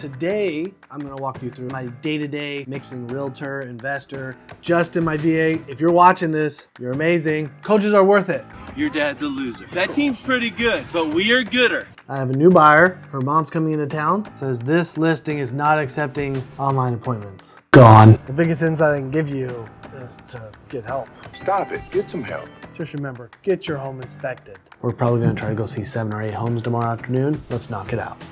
today I'm gonna walk you through my day-to-day mixing realtor, investor, just in my VA. If you're watching this, you're amazing. Coaches are worth it. Your dad's a loser. That team's pretty good, but we are gooder. I have a new buyer. Her mom's coming into town. Says this listing is not accepting online appointments. Gone. The biggest insight I can give you is to get help. Stop it. Get some help. Just remember, get your home inspected. We're probably gonna try to go see 7 or 8 homes tomorrow afternoon. Let's knock it out.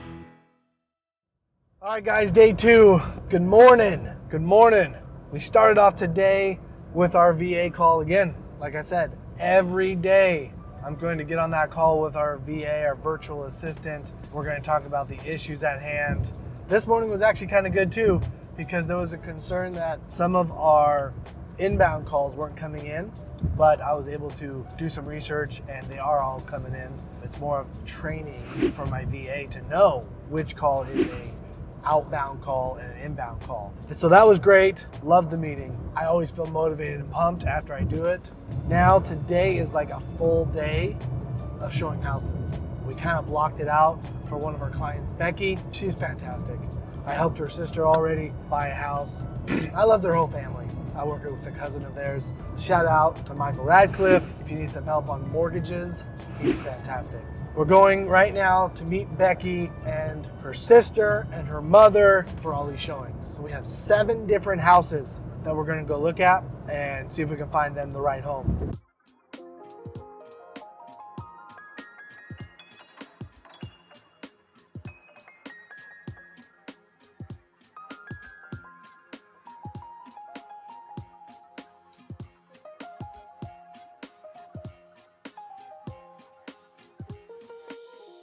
All right, guys, day 2. Good morning. Good morning. We started off today with our VA call again. Like I said, every day I'm going to get on that call with our VA, our virtual assistant. We're going to talk about the issues at hand. This morning was actually kind of good too, because there was a concern that some of our inbound calls weren't coming in, but I was able to do some research and they are all coming in. It's more of training for my VA to know which call is a outbound call and an inbound call. So that was great. Loved the meeting. I always feel motivated and pumped after I do it. Now today is like a full day of showing houses. We kind of blocked it out for one of our clients, Becky. She's fantastic. I helped her sister already buy a house. I love their whole family. I work with a cousin of theirs. Shout out to Michael Radcliffe. If you need some help on mortgages, he's fantastic. We're going right now to meet Becky and her sister and her mother for all these showings. So we have 7 different houses that we're gonna go look at and see if we can find them the right home.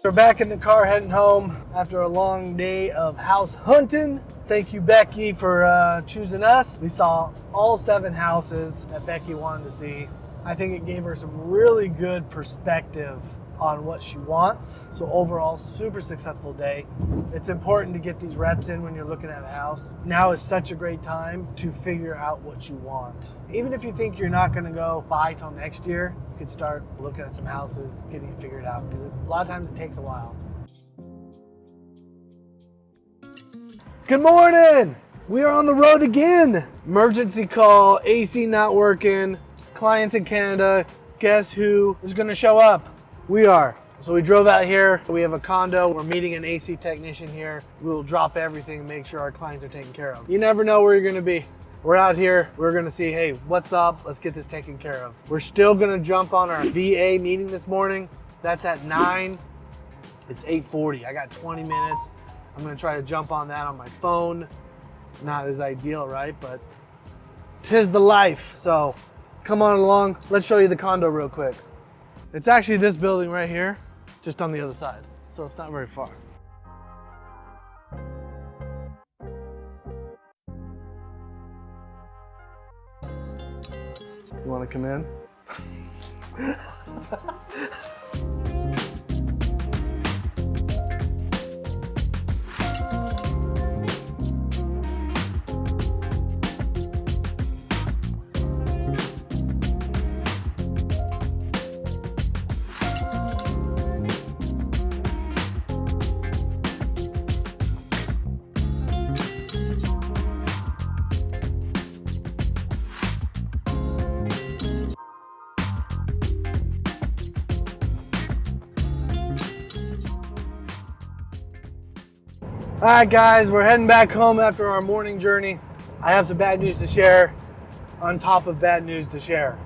We're back in the car heading home after a long day of house hunting. Thank you, Becky, for choosing us. We saw all 7 houses that Becky wanted to see. I think it gave her some really good perspective on what she wants. So overall, super successful day. It's important to get these reps in when you're looking at a house. Now is such a great time to figure out what you want. Even if you think you're not gonna go buy till next year, you could start looking at some houses, getting it figured out, because a lot of times it takes a while. Good morning! We are on the road again. Emergency call, AC not working, clients in Canada. Guess who is gonna show up? We are. So we drove out here. We have a condo. We're meeting an AC technician here. We'll drop everything and make sure our clients are taken care of. You never know where you're gonna be. We're out here. We're gonna see, hey, what's up? Let's get this taken care of. We're still gonna jump on our VA meeting this morning. That's at 9. It's 8:40. I got 20 minutes. I'm gonna try to jump on that on my phone. Not as ideal, right? But 'tis the life. So come on along. Let's show you the condo real quick. It's actually this building right here, just on the other side. So it's not very far. You want to come in? All right, guys, we're heading back home after our morning journey. I have some bad news to share on top of bad news to share.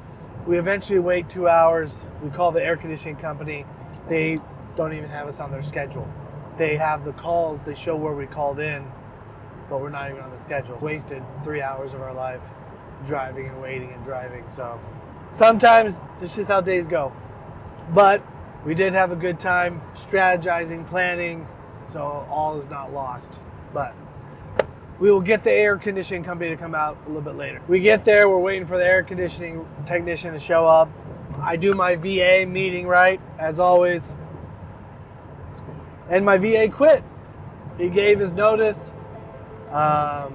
We eventually wait 2 hours. We call the air conditioning company. They don't even have us on their schedule. They have the calls, they show where we called in, but we're not even on the schedule. Wasted 3 hours of our life driving and waiting and driving. So sometimes it's just how days go. But we did have a good time strategizing, planning, so all is not lost. But we will get the air conditioning company to come out a little bit later. We get there, we're waiting for the air conditioning technician to show up. I do my VA meeting, right, as always. And my VA quit. He gave his notice. I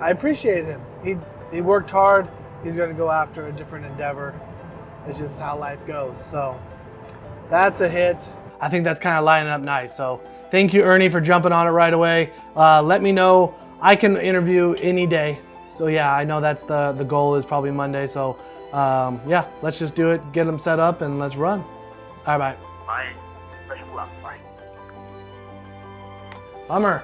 appreciated him. He worked hard. He's going to go after a different endeavor. It's just how life goes. So that's a hit. I think that's kind of lining up nice. So thank you, Ernie, for jumping on it right away. Let me know. I can interview any day. So yeah, I know that's the goal is probably Monday. So yeah, let's just do it. Get them set up and let's run. All right, bye. Bye. Best of luck. Bye. Hummer.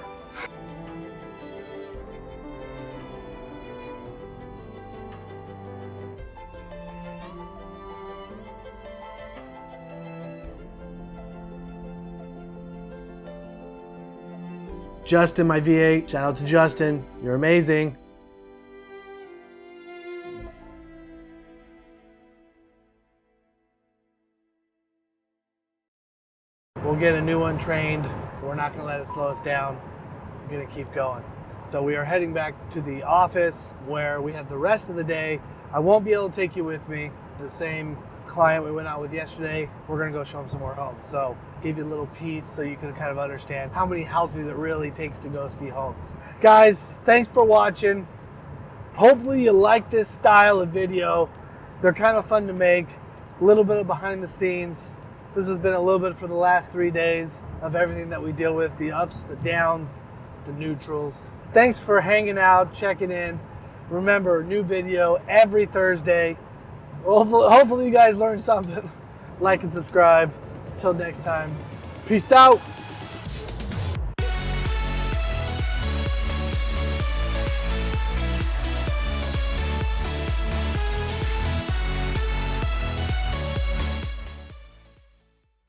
Justin, my V8. Shout out to Justin. You're amazing. We'll get a new one trained. We're not going to let it slow us down. We're going to keep going. So we are heading back to the office where we have the rest of the day. I won't be able to take you with me. The same client we went out with yesterday, we're going to go show him some more homes. So give you a little piece so you can kind of understand how many houses it really takes to go see homes. Guys, thanks for watching. Hopefully you like this style of video. They're kind of fun to make. A little bit of behind the scenes. This has been a little bit for the last 3 days of everything that we deal with, the ups, the downs, the neutrals. Thanks for hanging out, checking in. Remember, new video every Thursday. Hopefully you guys learned something. Like and subscribe. Until next time, peace out.